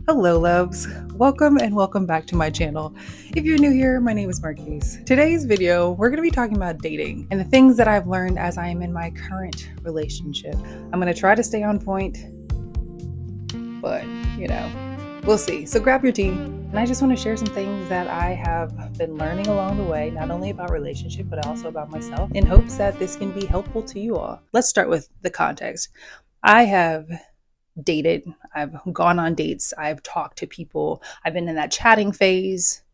Hello, loves. Welcome and welcome back to my channel. If you're new here, my name is Marquise. Today's video, we're going to be talking about dating and the things that I've learned as I am in my current relationship. I'm going to try to stay on point, but we'll see. So grab your tea. And I just want to share some things that I have been learning along the way, not only about relationship, but also about myself, in hopes that this can be helpful to you all. Let's start with the context. I have dated, I've gone on dates, I've talked to people, I've been in that chatting phase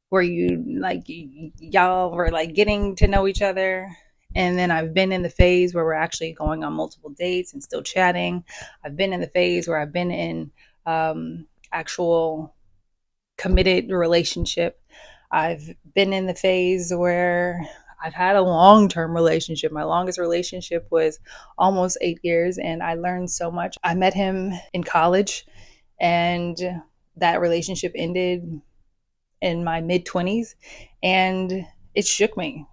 where y'all were like getting to know each other. And then I've been in the phase where we're actually going on multiple dates and still chatting. I've been in the phase where I've been in actual committed relationship. I've been in the phase where I've had a long-term relationship. My longest relationship was almost 8 years, and I learned so much. I met him in college, and that relationship ended in my mid-20s, and it shook me.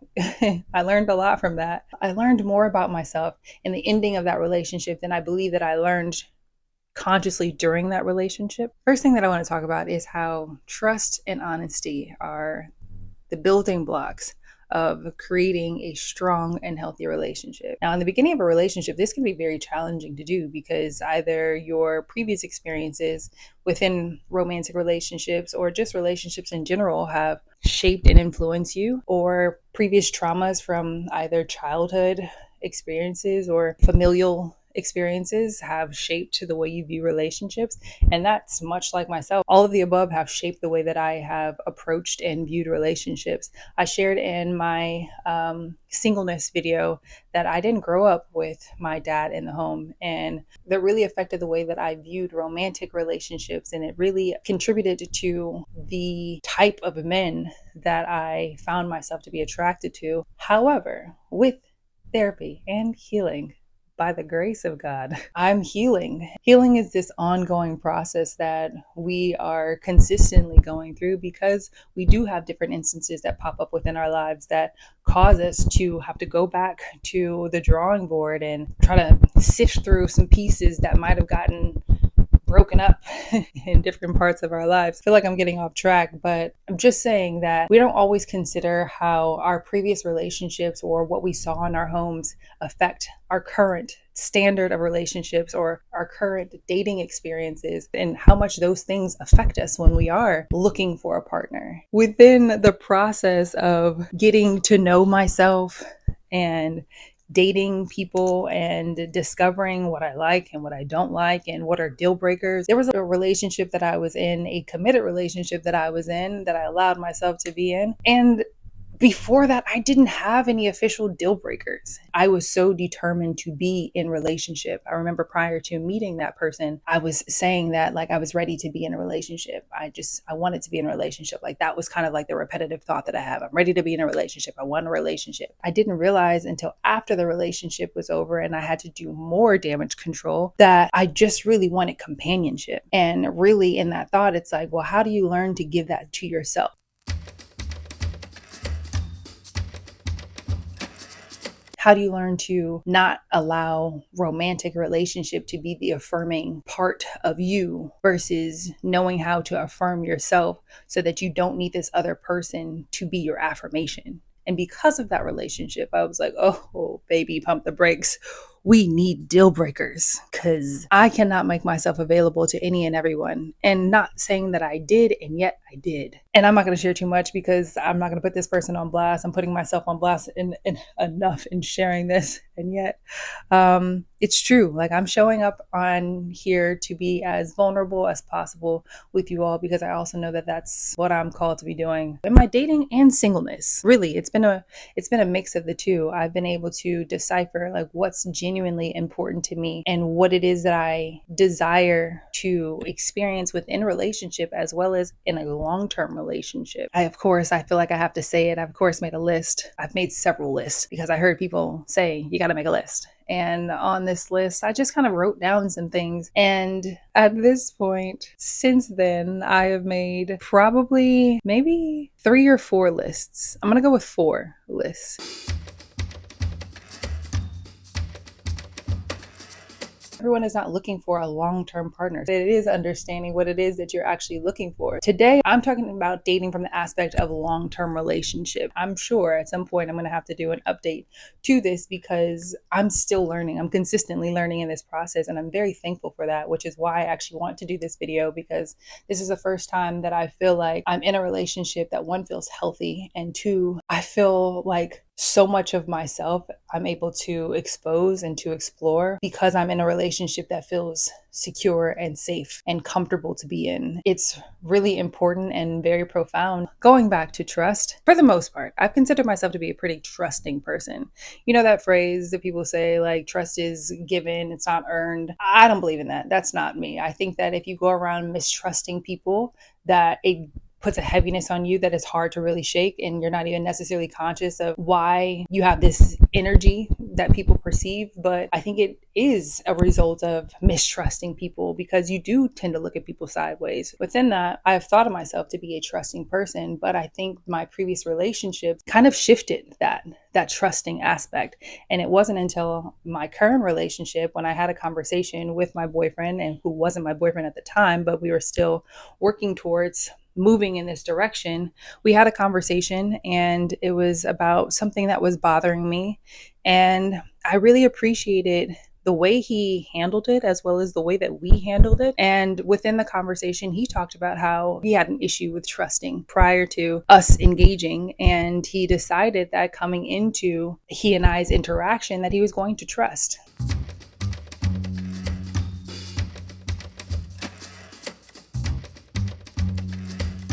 I learned a lot from that. I learned more about myself in the ending of that relationship than I believe that I learned consciously during that relationship. First thing that I want to talk about is how trust and honesty are the building blocks of creating a strong and healthy relationship. Now, in the beginning of a relationship, this can be very challenging to do because either your previous experiences within romantic relationships or just relationships in general have shaped and influenced you, or previous traumas from either childhood experiences or familial experiences have shaped the way you view relationships. And that's much like myself. All of the above have shaped the way that I have approached and viewed relationships. I shared in my singleness video that I didn't grow up with my dad in the home, and that really affected the way that I viewed romantic relationships, and it really contributed to the type of men that I found myself to be attracted to. However, with therapy and healing, by the grace of God, I'm healing. Healing is this ongoing process that we are consistently going through because we do have different instances that pop up within our lives that cause us to have to go back to the drawing board and try to sift through some pieces that might have gotten broken up in different parts of our lives. I feel like I'm getting off track, but I'm just saying that we don't always consider how our previous relationships or what we saw in our homes affect our current standard of relationships or our current dating experiences, and how much those things affect us when we are looking for a partner. Within the process of getting to know myself and dating people and discovering what I like and what I don't like and what are deal breakers. There was a relationship that I was in, a committed relationship that I was in, that I allowed myself to be in. And before that, I didn't have any official deal breakers. I was so determined to be in relationship. I remember prior to meeting that person, I was saying that like I was ready to be in a relationship. I wanted to be in a relationship. Like that was kind of like the repetitive thought that I have. I'm ready to be in a relationship. I want a relationship. I didn't realize until after the relationship was over and I had to do more damage control that I just really wanted companionship. And really in that thought, it's like, well, how do you learn to give that to yourself? How do you learn to not allow romantic relationship to be the affirming part of you versus knowing how to affirm yourself so that you don't need this other person to be your affirmation? And because of that relationship, I was like, oh, baby, pump the brakes. We need deal breakers because I cannot make myself available to any and everyone. And not saying that I did, and yet I did. And I'm not going to share too much because I'm not going to put this person on blast. I'm putting myself on blast in enough in sharing this. And yet it's true. Like I'm showing up on here to be as vulnerable as possible with you all because I also know that that's what I'm called to be doing in my dating and singleness. Really, it's been a mix of the two. I've been able to decipher like what's genuinely important to me and what it is that I desire to experience within a relationship as well as in a long-term relationship. I feel like I have to say it. I've of course made a list. I've made several lists because I heard people say you got to make a list. And on this list, I just kind of wrote down some things. And at this point, since then, I have made probably maybe 3 or 4 lists. I'm going to go with 4 lists. Everyone is not looking for a long-term partner. It is understanding what it is that you're actually looking for. Today, I'm talking about dating from the aspect of long-term relationship. I'm sure at some point I'm going to have to do an update to this because I'm still learning. I'm consistently learning in this process, and I'm very thankful for that, which is why I actually want to do this video, because this is the first time that I feel like I'm in a relationship that, one, feels healthy, and two, I feel like so much of myself I'm able to expose and to explore because I'm in a relationship that feels secure and safe and comfortable to be in. It's really important and very profound. Going back to trust, for the most part, I've considered myself to be a pretty trusting person. You know that phrase that people say, like, trust is given, it's not earned? I don't believe in that. That's not me. I think that if you go around mistrusting people, that it puts a heaviness on you that is hard to really shake, and you're not even necessarily conscious of why you have this energy that people perceive. But I think it is a result of mistrusting people, because you do tend to look at people sideways. Within that, I have thought of myself to be a trusting person, but I think my previous relationships kind of shifted that trusting aspect. And it wasn't until my current relationship, when I had a conversation with my boyfriend, and who wasn't my boyfriend at the time, but we were still working towards moving in this direction. We had a conversation, and it was about something that was bothering me. And I really appreciated the way he handled it, as well as the way that we handled it. And within the conversation, he talked about how he had an issue with trusting prior to us engaging. And he decided that coming into he and I's interaction, that he was going to trust.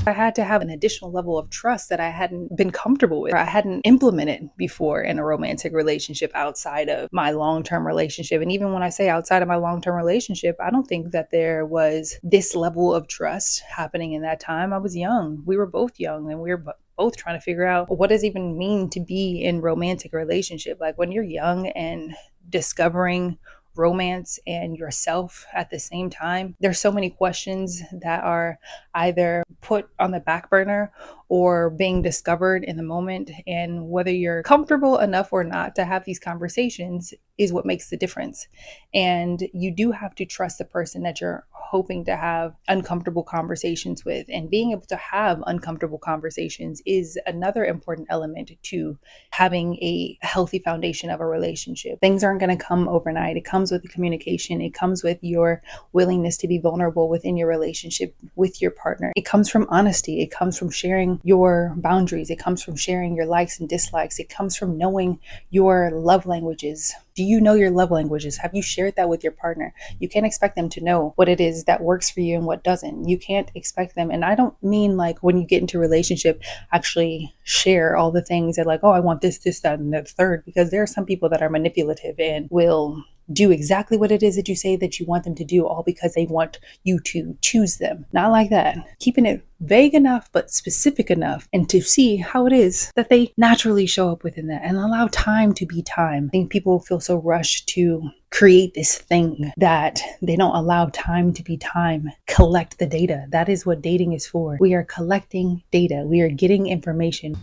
I had to have an additional level of trust that I hadn't been comfortable with, or I hadn't implemented before in a romantic relationship outside of my long-term relationship. And even when I say outside of my long-term relationship, I don't think that there was this level of trust happening in that time. I was young. We were both young, and we were both trying to figure out what does it even mean to be in romantic relationship. Like, when you're young and discovering romance and yourself at the same time, there's so many questions that are either put on the back burner or being discovered in the moment. And whether you're comfortable enough or not to have these conversations is what makes the difference. And you do have to trust the person that you're hoping to have uncomfortable conversations with. And being able to have uncomfortable conversations is another important element to having a healthy foundation of a relationship. Things aren't going to come overnight. It comes with the communication. It comes with your willingness to be vulnerable within your relationship with your partner. It comes from honesty. It comes from sharing your boundaries. It comes from sharing your likes and dislikes. It comes from knowing your love languages. Do you know your love languages? Have you shared that with your partner? You can't expect them to know what it is that works for you and what doesn't. You can't expect them. And I don't mean like when you get into a relationship, actually share all the things that, like, oh, I want this, that, and the third, because there are some people that are manipulative and will do exactly what it is that you say that you want them to do, all because they want you to choose them. Not like that. Keeping it vague enough but specific enough, and to see how it is that they naturally show up within that, and allow time to be time. I think people feel so rushed to create this thing that they don't allow time to be time. Collect the data. That is what dating is for. We are collecting data. We are getting information.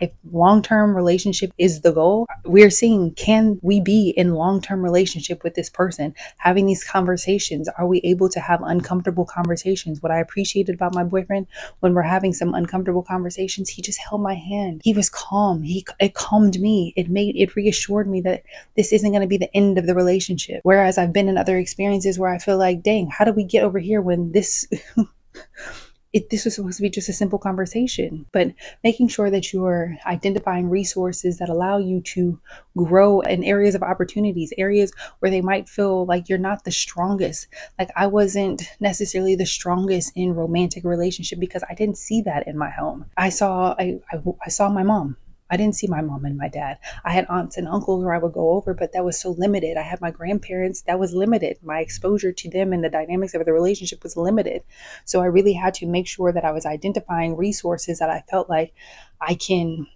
If long-term relationship is the goal, we're seeing, can we be in long-term relationship with this person? Having these conversations, are we able to have uncomfortable conversations? What I appreciated about my boyfriend, when we're having some uncomfortable conversations, he just held my hand. He was calm. It calmed me. It reassured me that this isn't going to be the end of the relationship. Whereas I've been in other experiences where I feel like, dang, how did we get over here when this this was supposed to be just a simple conversation? But making sure that you're identifying resources that allow you to grow in areas of opportunities, areas where they might feel like you're not the strongest. Like, I wasn't necessarily the strongest in romantic relationship because I didn't see that in my home. I saw my mom. I didn't see my mom and my dad. I had aunts and uncles where I would go over, but that was so limited. I had my grandparents, that was limited. My exposure to them and the dynamics of the relationship was limited. So I really had to make sure that I was identifying resources that I felt like I can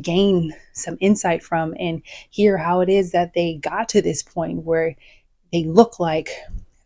gain some insight from, and hear how it is that they got to this point where they look like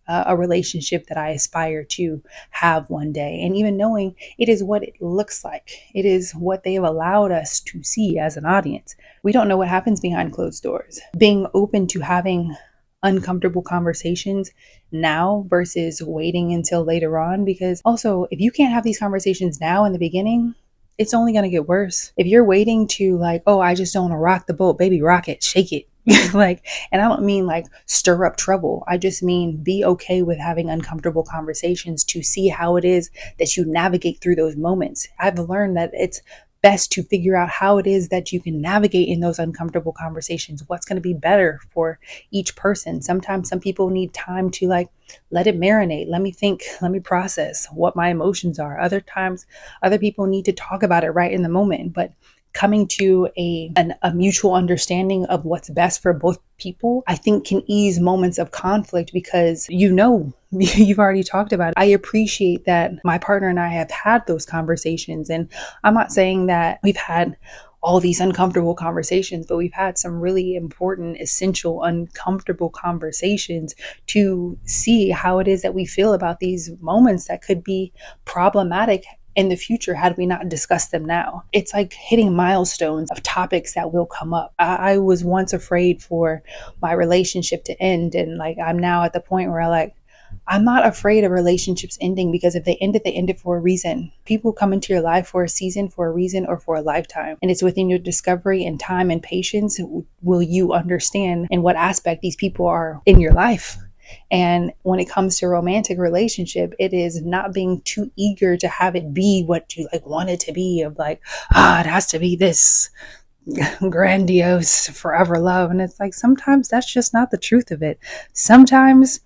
a relationship that I aspire to have one day. And even knowing it is what it looks like, it is what they have allowed us to see as an audience. We don't know what happens behind closed doors. Being open to having uncomfortable conversations now versus waiting until later on, because also, if you can't have these conversations now in the beginning, it's only going to get worse. If you're waiting to like, oh, I just don't want to rock the boat, baby, rock it, shake it. Like, and I don't mean like stir up trouble. I just mean be okay with having uncomfortable conversations to see how it is that you navigate through those moments. I've learned that it's best to figure out how it is that you can navigate in those uncomfortable conversations. What's going to be better for each person? Sometimes some people need time to like let it marinate. Let me think, let me process what my emotions are. Other times, other people need to talk about it right in the moment. But coming to a mutual understanding of what's best for both people, I think can ease moments of conflict because you've already talked about it. I appreciate that my partner and I have had those conversations. And I'm not saying that we've had all these uncomfortable conversations, but we've had some really important, essential, uncomfortable conversations to see how it is that we feel about these moments that could be problematic in the future had we not discussed them now. It's like hitting milestones of topics that will come up. I was once afraid for my relationship to end, and like I'm now at the point where I'm not afraid of relationships ending, because if they end it for a reason. People come into your life for a season, for a reason, or for a lifetime. And it's within your discovery and time and patience will you understand in what aspect these people are in your life. And when it comes to romantic relationship, it is not being too eager to have it be what you like want it to be, of like, it has to be this grandiose forever love. And it's like, sometimes that's just not the truth of it. Sometimes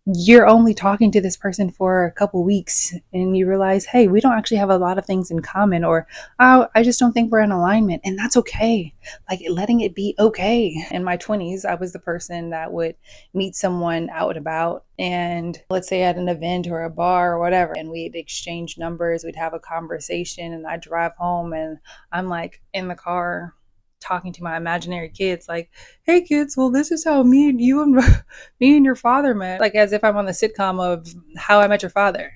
you're only talking to this person for a couple weeks and you realize, hey, we don't actually have a lot of things in common, or oh, I just don't think we're in alignment. And that's okay. Like, letting it be okay. In my 20s, I was the person that would meet someone out and about, and let's say at an event or a bar or whatever, and we'd exchange numbers, we'd have a conversation, and I'd drive home and I'm like in the car talking to my imaginary kids, like, hey kids, well, this is how me and you and me and your father met, like as if I'm on the sitcom of How I Met Your Father.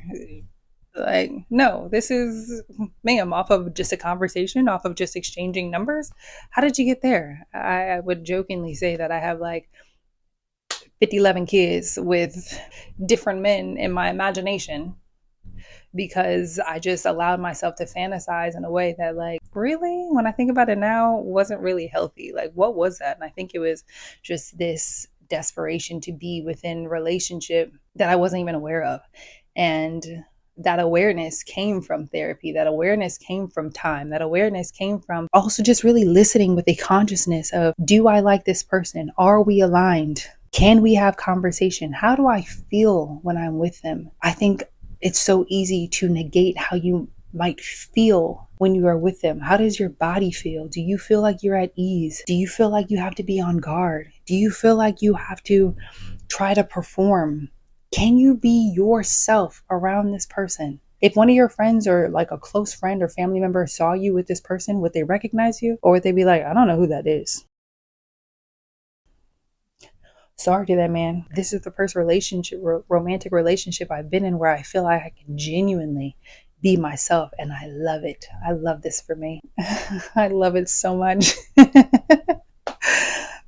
Like, no, this is, ma'am, off of just a conversation, off of just exchanging numbers. How did you get there? I would jokingly say that I have like 11 kids with different men in my imagination, because I just allowed myself to fantasize in a way that, like, really, when I think about it now, wasn't really healthy. Like, what was that? And I think it was just this desperation to be within relationship that I wasn't even aware of. And that awareness came from therapy. That awareness came from time. That awareness came from also just really listening with a consciousness of, do I like this person? Are we aligned? Can we have conversation? How do I feel when I'm with them? I think it's so easy to negate how you might feel when you are with them. How does your body feel? Do you feel like you're at ease? Do you feel like you have to be on guard? Do you feel like you have to try to perform? Can you be yourself around this person? If one of your friends or like a close friend or family member saw you with this person, would they recognize you? Or would they be like, I don't know who that is? Sorry to that man. This is the first romantic relationship I've been in where I feel like I can genuinely be myself, and I love it. I love this for me. I love it so much.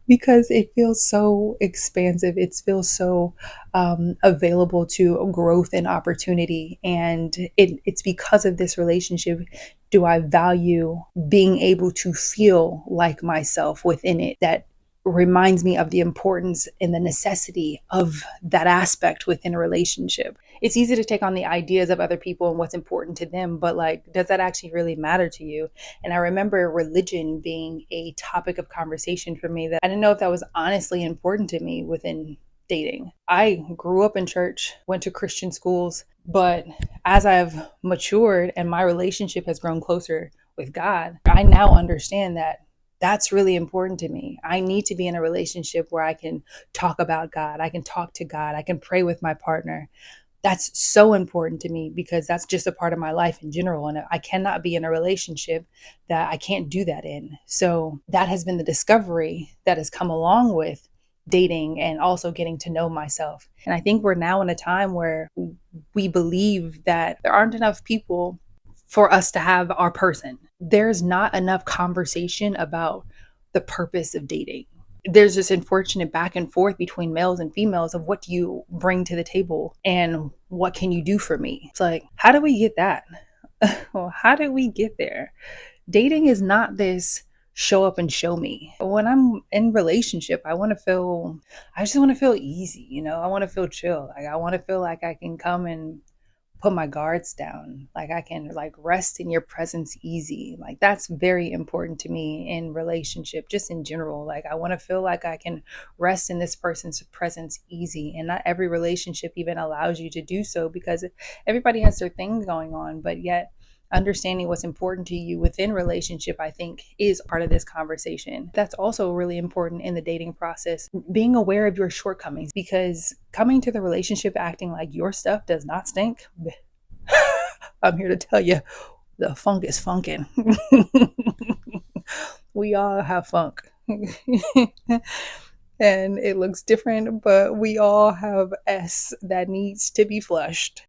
Because it feels so expansive. It feels so available to growth and opportunity. And it's because of this relationship do I value being able to feel like myself within it. That reminds me of the importance and the necessity of that aspect within a relationship. It's easy to take on the ideas of other people and what's important to them, but like, does that actually really matter to you? And I remember religion being a topic of conversation for me that I didn't know if that was honestly important to me within dating. I grew up in church, went to Christian schools, but as I've matured and my relationship has grown closer with God, I now understand that that's really important to me. I need to be in a relationship where I can talk about God. I can talk to God. I can pray with my partner. That's so important to me because that's just a part of my life in general. And I cannot be in a relationship that I can't do that in. So that has been the discovery that has come along with dating and also getting to know myself. And I think we're now in a time where we believe that there aren't enough people for us to have our person. There's not enough conversation about the purpose of dating. There's this unfortunate back and forth between males and females of what do you bring to the table and what can you do for me? It's like, how do we get that? Well, how did we get there? Dating is not this show up and show me. When I'm in relationship, I just want to feel easy, I want to feel chill. Like I want to feel like I can come and put my guards down. Like I can like rest in your presence easy. Like that's very important to me in relationship, just in general. Like I want to feel like I can rest in this person's presence easy. And not every relationship even allows you to do so because everybody has their thing going on, but yet understanding what's important to you within relationship, I think, is part of this conversation. That's also really important in the dating process, being aware of your shortcomings, because coming to the relationship acting like your stuff does not stink. I'm here to tell you the funk is funkin'. We all have funk. And it looks different, but we all have S that needs to be flushed.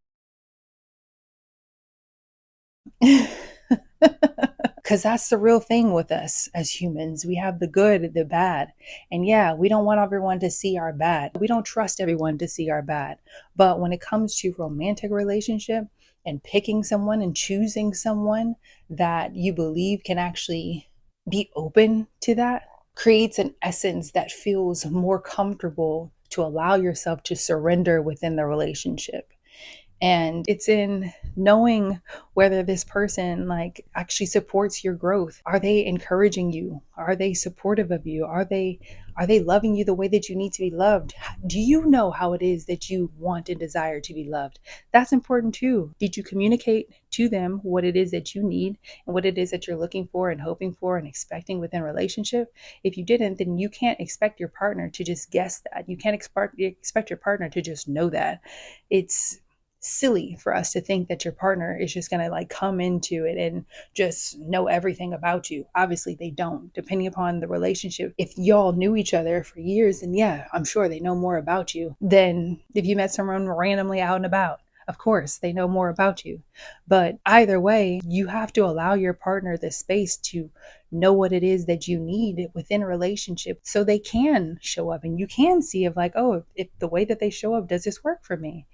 Because that's the real thing with us as humans. We have the good, the bad. And yeah, we don't want everyone to see our bad. We don't trust everyone to see our bad. But when it comes to romantic relationship and picking someone and choosing someone that you believe can actually be open to that, creates an essence that feels more comfortable to allow yourself to surrender within the relationship. And it's in knowing whether this person like actually supports your growth. Are they encouraging you? Are they supportive of you? Are they loving you the way that you need to be loved? Do you know how it is that you want and desire to be loved? That's important too. Did you communicate to them what it is that you need and what it is that you're looking for and hoping for and expecting within a relationship? If you didn't, then you can't expect your partner to just guess that. You can't expect your partner to just know that. It's silly for us to think that your partner is just going to like come into it and just know everything about you. Obviously they don't, depending upon the relationship. If y'all knew each other for years, then yeah, I'm sure they know more about you than if you met someone randomly out and about. Of course they know more about you, but either way, you have to allow your partner the space to know what it is that you need within a relationship so they can show up and you can see if like, oh, if the way that they show up, does this work for me?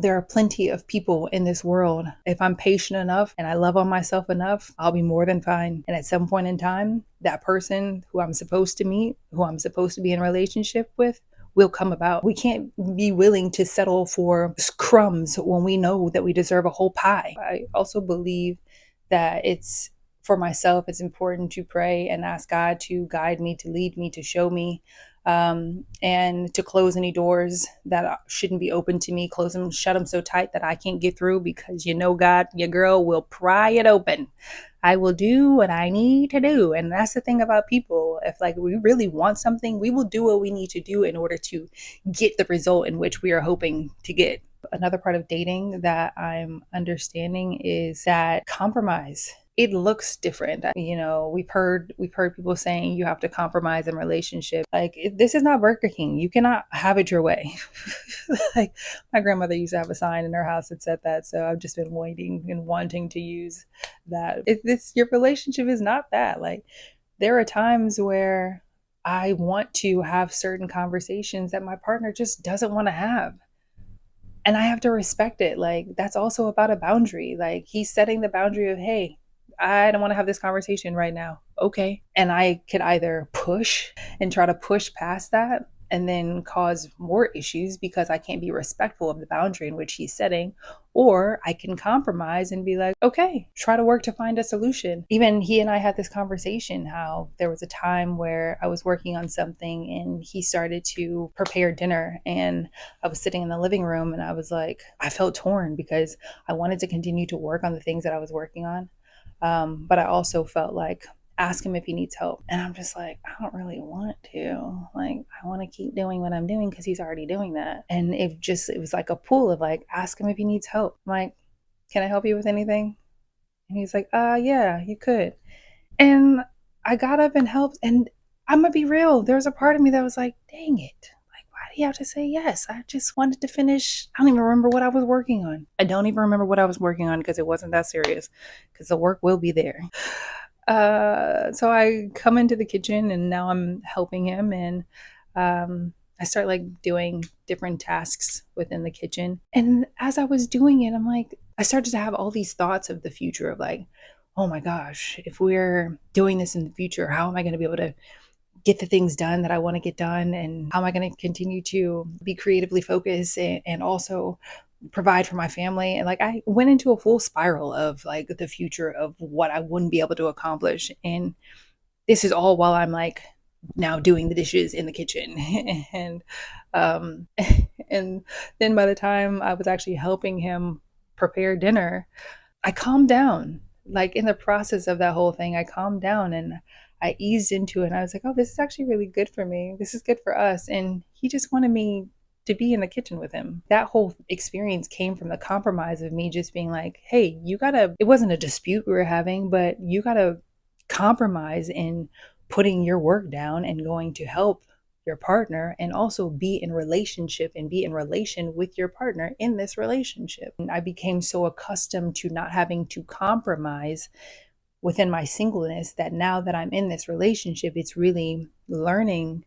There are plenty of people in this world. If I'm patient enough and I love on myself enough, I'll be more than fine. And at some point in time, that person who I'm supposed to meet, who I'm supposed to be in a relationship with, will come about. We can't be willing to settle for crumbs when we know that we deserve a whole pie. I also believe that for myself, it's important to pray and ask God to guide me, to lead me, to show me, and to close any doors that shouldn't be open to me, close them, shut them so tight that I can't get through, because God, your girl will pry it open. I will do what I need to do. And that's the thing about people. If like we really want something, we will do what we need to do in order to get the result in which we are hoping to get. Another part of dating that I'm understanding is that compromise, it looks different. We've heard people saying you have to compromise in relationship. Like this is not Burger King. You cannot have it your way. Like my grandmother used to have a sign in her house that said that. So I've just been waiting and wanting to use that. If this your relationship is not that. Like there are times where I want to have certain conversations that my partner just doesn't want to have. And I have to respect it. Like that's also about a boundary. Like he's setting the boundary of, hey, I don't want to have this conversation right now. Okay. And I could either push and try to push past that and then cause more issues because I can't be respectful of the boundary in which he's setting, or I can compromise and be like, okay, try to work to find a solution. Even he and I had this conversation how there was a time where I was working on something and he started to prepare dinner, and I was sitting in the living room and I was like, I felt torn because I wanted to continue to work on the things that I was working on. But I also felt like, ask him if he needs help. And I'm just like, I don't really want to. Like, I want to keep doing what I'm doing because he's already doing that. And it was like a pull of like, ask him if he needs help. I'm like, can I help you with anything? And he's like, yeah, you could. And I got up and helped. And I'm going to be real. There was a part of me that was like, dang it. Like, why do you have to say yes? I just wanted to finish. I don't even remember what I was working on. I don't even remember what I was working on because it wasn't that serious, because the work will be there. So I come into the kitchen and now I'm helping him, and I start like doing different tasks within the kitchen. And as I was doing it, I'm like, I started to have all these thoughts of the future of like, oh my gosh, if we're doing this in the future, how am I going to be able to get the things done that I want to get done? And how am I going to continue to be creatively focused and also provide for my family? And like, I went into a full spiral of like the future of what I wouldn't be able to accomplish. And this is all while I'm like now doing the dishes in the kitchen. and um and then by the time I was actually helping him prepare dinner, I calmed down. Like in the process of that whole thing, I calmed down and I eased into it. And I was like, oh, this is actually really good for me. This is good for us. And he just wanted me to be in the kitchen with him. That whole experience came from the compromise of me just being like, hey, you gotta, it wasn't a dispute we were having, but you gotta compromise in putting your work down and going to help your partner, and also be in relationship and be in relation with your partner in this relationship. And I became so accustomed to not having to compromise within my singleness that now that I'm in this relationship, it's really learning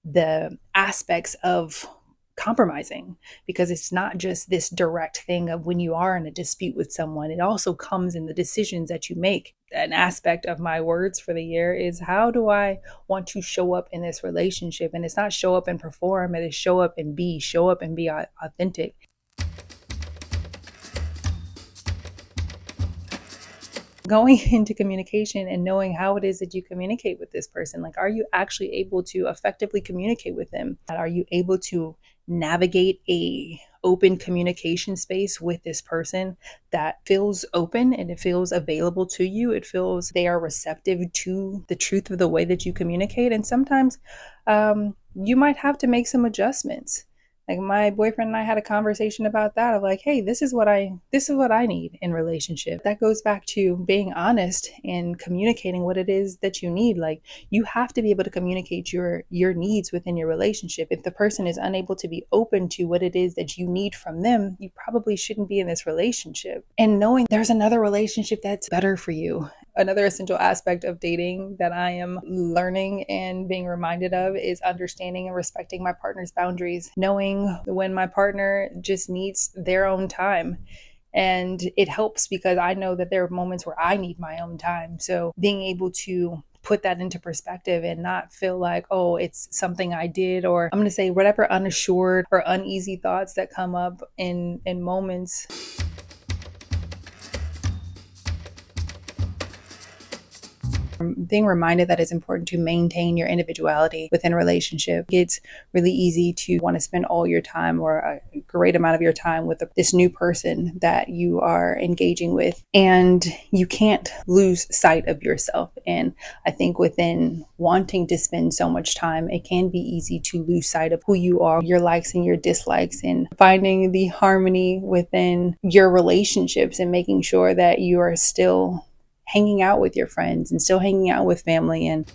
the aspects of compromising, because it's not just this direct thing of when you are in a dispute with someone, it also comes in the decisions that you make. An aspect of my words for the year is, how do I want to show up in this relationship? And it's not show up and perform, it is show up and be authentic. Going into communication and knowing how it is that you communicate with this person. Like, are you actually able to effectively communicate with them? Are you able to navigate a open communication space with this person that feels open and it feels available to you? It feels they are receptive to the truth of the way that you communicate. And sometimes you might have to make some adjustments. Like my boyfriend and I had a conversation about that of like, hey, this is what I need in relationship. That goes back to being honest and communicating what it is that you need. Like, you have to be able to communicate your needs within your relationship. If the person is unable to be open to what it is that you need from them, you probably shouldn't be in this relationship. And knowing there's another relationship that's better for you. Another essential aspect of dating that I am learning and being reminded of is understanding and respecting my partner's boundaries, knowing when my partner just needs their own time. And it helps because I know that there are moments where I need my own time. So being able to put that into perspective and not feel like, oh, it's something I did, or I'm going to say whatever unassured or uneasy thoughts that come up in moments. Being reminded that it's important to maintain your individuality within a relationship. It's really easy to want to spend all your time or a great amount of your time with this new person that you are engaging with, and you can't lose sight of yourself. And I think within wanting to spend so much time, it can be easy to lose sight of who you are, your likes and your dislikes, and finding the harmony within your relationships and making sure that you are still hanging out with your friends and still hanging out with family. And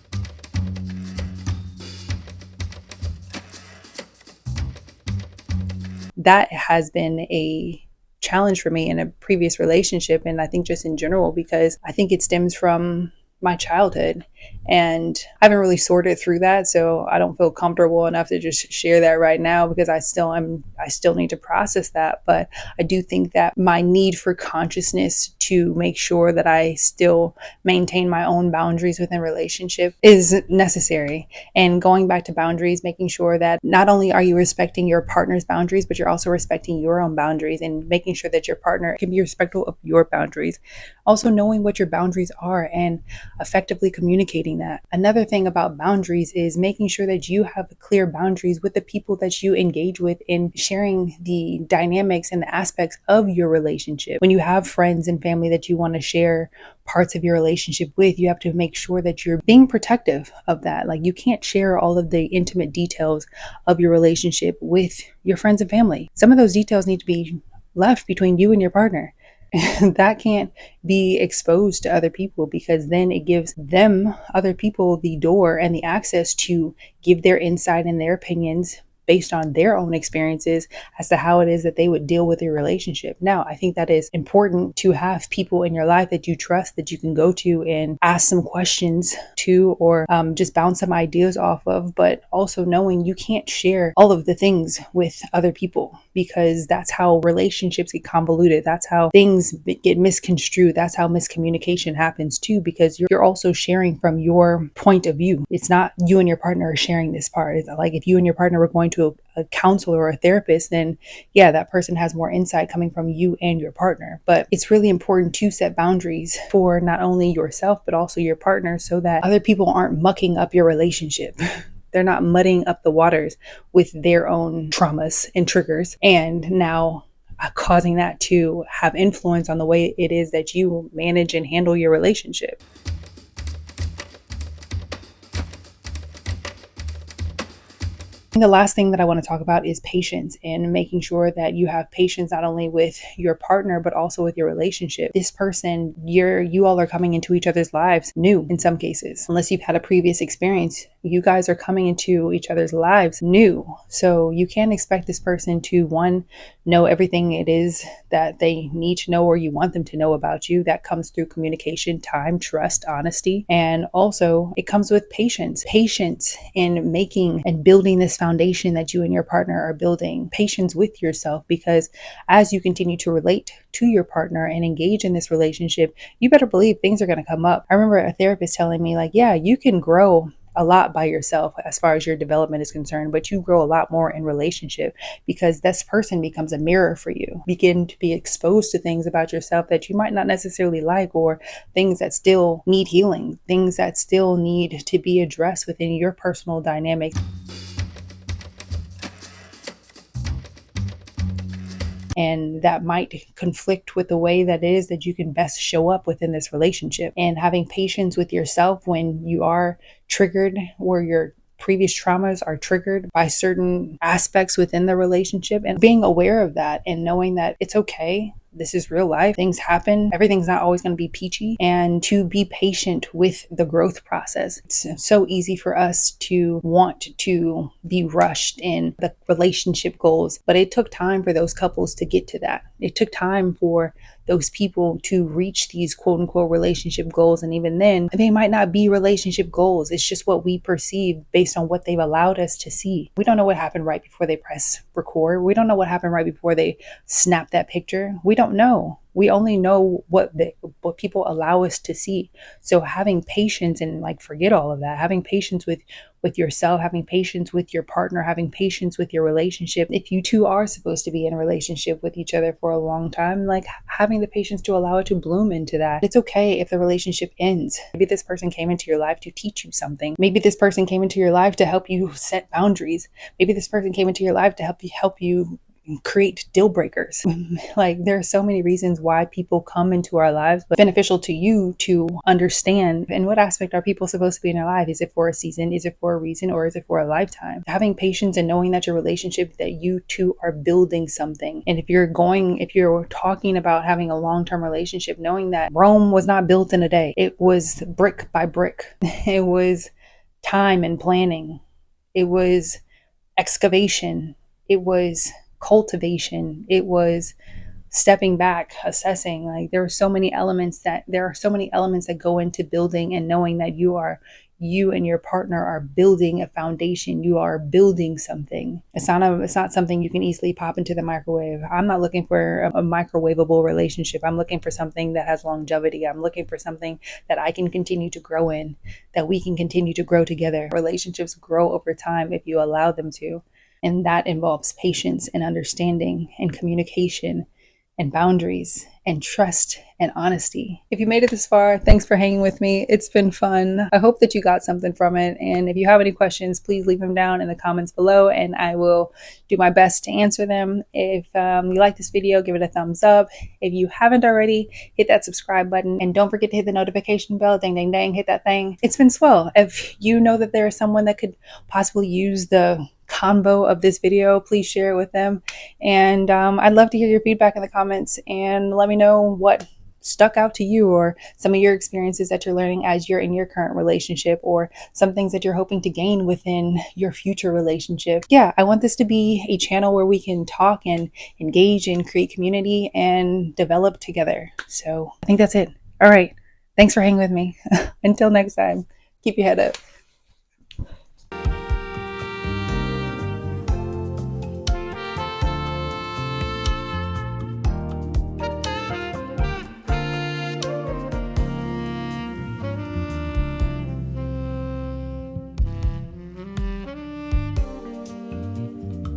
that has been a challenge for me in a previous relationship, and I think just in general, because I think it stems from my childhood, and I haven't really sorted through that, so I don't feel comfortable enough to just share that right now, because I still need to process that. But I do think that my need for consciousness to make sure that I still maintain my own boundaries within relationship is necessary. And going back to boundaries, making sure that not only are you respecting your partner's boundaries, but you're also respecting your own boundaries, and making sure that your partner can be respectful of your boundaries. Also knowing what your boundaries are and effectively communicating that. Another thing about boundaries is making sure that you have clear boundaries with the people that you engage with in sharing the dynamics and the aspects of your relationship. When you have friends and family that you want to share parts of your relationship with, you have to make sure that you're being protective of that. Like, you can't share all of the intimate details of your relationship with your friends and family. Some of those details need to be left between you and your partner. that can't be exposed to other people, because then it gives them, other people, the door and the access to give their insight and their opinions based on their own experiences as to how it is that they would deal with your relationship. Now, I think that is important to have people in your life that you trust, that you can go to and ask some questions to, or just bounce some ideas off of, but also knowing you can't share all of the things with other people, because that's how relationships get convoluted. That's how things get misconstrued. That's how miscommunication happens too, because you're also sharing from your point of view. It's not you and your partner are sharing this part. It's like if you and your partner were going to a counselor or a therapist, then yeah, that person has more insight coming from you and your partner. But it's really important to set boundaries for not only yourself, but also your partner, so that other people aren't mucking up your relationship. They're not muddying up the waters with their own traumas and triggers, and now causing that to have influence on the way it is that you manage and handle your relationship. And the last thing that I want to talk about is patience, and making sure that you have patience not only with your partner, but also with your relationship. This person, you all are coming into each other's lives new in some cases. Unless you've had a previous experience, you guys are coming into each other's lives new. So you can't expect this person to, one, know everything it is that they need to know or you want them to know about you. That comes through communication, time, trust, honesty. And also it comes with patience. Patience in making and building this foundation that you and your partner are building. Patience with yourself, because as you continue to relate to your partner and engage in this relationship, you better believe things are going to come up. I remember a therapist telling me, like, yeah, you can grow a lot by yourself as far as your development is concerned, but you grow a lot more in relationship, because this person becomes a mirror for you. Begin to be exposed to things about yourself that you might not necessarily like, or things that still need healing, things that still need to be addressed within your personal dynamics. And that might conflict with the way that it is that you can best show up within this relationship. And having patience with yourself when you are triggered, or your previous traumas are triggered by certain aspects within the relationship, and being aware of that and knowing that it's okay. This is real life. Things happen. Everything's not always going to be peachy, and to be patient with the growth process. It's so easy for us to want to be rushed in the relationship goals, but it took time for those couples to get to that. It took time for those people to reach these quote unquote relationship goals. And even then, they might not be relationship goals. It's just what we perceive based on what they've allowed us to see. We don't know what happened right before they press record. We don't know what happened right before they snap that picture. We don't know. We only know what people allow us to see. So having patience, and like, forget all of that. Having patience with yourself, having patience with your partner, having patience with your relationship. If you two are supposed to be in a relationship with each other for a long time, like, having the patience to allow it to bloom into that. It's okay if the relationship ends. Maybe this person came into your life to teach you something. Maybe this person came into your life to help you set boundaries. Maybe this person came into your life to help you create deal breakers. Like, there are so many reasons why people come into our lives, but beneficial to you to understand in what aspect are people supposed to be in our life. Is it for a season? Is it for a reason? Or is it for a lifetime? Having patience and knowing that your relationship, that you two are building something. And if you're talking about having a long-term relationship, knowing that Rome was not built in a day. It was brick by brick. It was time and planning. It was excavation. It was cultivation. It was stepping back, assessing. Like, there are so many elements that go into building, and knowing that you and your partner are building a foundation. You are building something. It's not something you can easily pop into the microwave. I'm not looking for a microwavable relationship. I'm looking for something that has longevity. I'm looking for something that I can continue to grow in, that we can continue to grow together. Relationships grow over time if you allow them to. And that involves patience and understanding and communication and boundaries and trust and honesty. If you made it this far, thanks for hanging with me. It's been fun. I hope that you got something from it. And if you have any questions, please leave them down in the comments below, and I will do my best to answer them. If you like this video, give it a thumbs up. If you haven't already, hit that subscribe button, and don't forget to hit the notification bell. Ding, ding, ding, hit that thing. It's been swell. If you know that there is someone that could possibly use the convo of this video, please share it with them. And I'd love to hear your feedback in the comments, and let me know what stuck out to you, or some of your experiences that you're learning as you're in your current relationship, or some things that you're hoping to gain within your future relationship. Yeah, I want this to be a channel where we can talk and engage and create community and develop together. So I think that's it. All right. Thanks for hanging with me. Until next time, keep your head up.